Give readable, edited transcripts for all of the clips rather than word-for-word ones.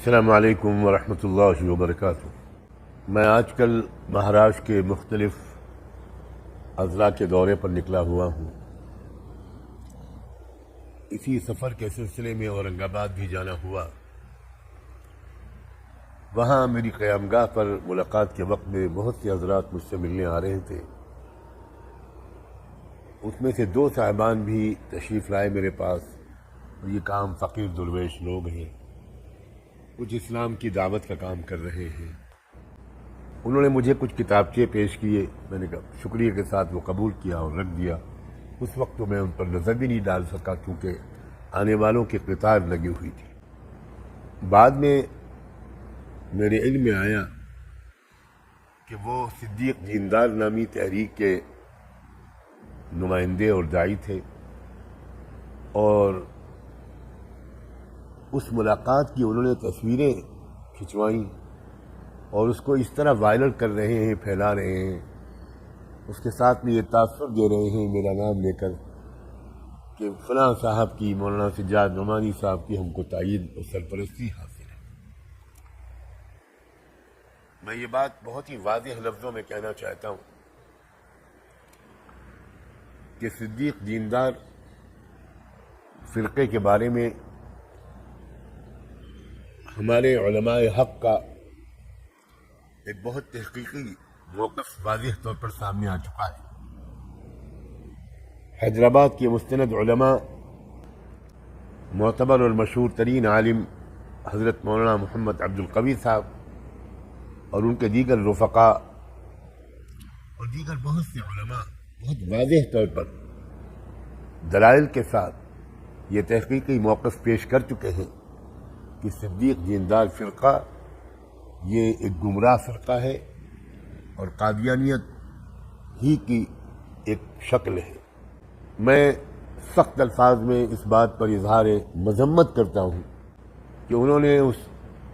السلام علیکم ورحمۃ اللہ وبرکاتہ۔ میں آج کل مہاراشٹر کے مختلف اضلاع کے دورے پر نکلا ہوا ہوں۔ اسی سفر کے سلسلے میں اورنگ آباد بھی جانا ہوا۔ وہاں میری قیامگاہ پر ملاقات کے وقت میں بہت سے حضرات مجھ سے ملنے آ رہے تھے۔ اس میں سے 2 صاحبان بھی تشریف لائے میرے پاس، اور یہ کام فقیر درویش لوگ ہیں، کچھ اسلام کی دعوت کا کام کر رہے ہیں۔ انہوں نے مجھے کچھ کتابچے پیش کیے، میں نے کہا شکریہ کے ساتھ وہ قبول کیا اور رکھ دیا۔ اس وقت تو میں ان پر نظر بھی نہیں ڈال سکا کیونکہ آنے والوں کی قطار لگی ہوئی تھی۔ بعد میں میرے علم میں آیا کہ وہ صدیق دیندار نامی تحریک کے نمائندے اور داعی تھے، اور اس ملاقات کی انہوں نے تصویریں کھنچوائیں اور اس کو اس طرح وائرل کر رہے ہیں، پھیلا رہے ہیں، اس کے ساتھ میں یہ تاثر دے رہے ہیں میرا نام لے کر کہ فلاں صاحب کی، مولانا سجاد نعمانی صاحب کی ہم کو تائید اور سرپرستی حاصل ہے۔ میں یہ بات بہت ہی واضح لفظوں میں کہنا چاہتا ہوں کہ صدیق دیندار فرقے کے بارے میں ہمارے علماء حق کا ایک بہت تحقیقی موقف واضح طور پر سامنے آ چکا ہے۔ حیدرآباد کے مستند علماء، معتبر اور مشہور ترین عالم حضرت مولانا محمد عبد القوی صاحب اور ان کے دیگر رفقاء اور دیگر بہت سے علماء بہت واضح طور پر دلائل کے ساتھ یہ تحقیقی موقف پیش کر چکے ہیں کہ صدیق دیندار فرقہ یہ ایک گمراہ فرقہ ہے اور قادیانیت ہی کی ایک شکل ہے۔ میں سخت الفاظ میں اس بات پر اظہار مذمت کرتا ہوں کہ انہوں نے اس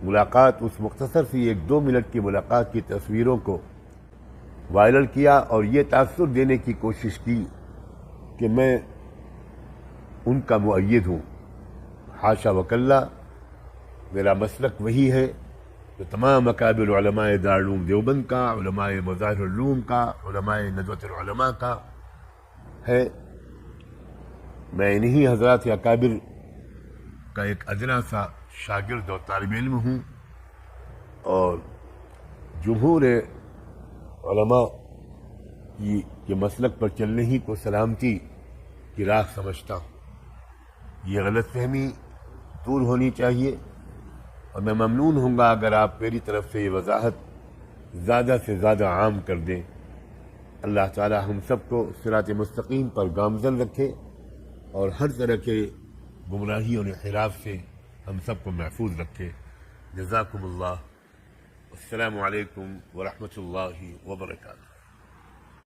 ملاقات، اس مختصر سی 1-2 منٹ کی ملاقات کی تصویروں کو وائرل کیا اور یہ تاثر دینے کی کوشش کی کہ میں ان کا مؤید ہوں۔ حاشا وکلا، میرا مسلک وہی ہے جو تمام اکابر علماء دارالعلوم دیوبند کا، علماء مظاہر العلوم کا، علماء ندوۃ العلماء کا ہے۔ میں انہی حضرات اکابر کا ایک ادنا سا شاگرد اور طالب علم ہوں، اور جمہور علماء کی یہ مسلک پر چلنے ہی کو سلامتی کی راہ سمجھتا ہوں۔ یہ غلط فہمی دور ہونی چاہیے، اور میں ممنون ہوں گا اگر آپ میری طرف سے یہ وضاحت زیادہ سے زیادہ عام کر دیں۔ اللہ تعالی ہم سب کو صراط مستقیم پر گامزن رکھے اور ہر طرح کے گمراہی اور انحراف سے ہم سب کو محفوظ رکھے۔ جزاکم اللہ۔ السلام علیکم ورحمۃ اللہ وبرکاتہ۔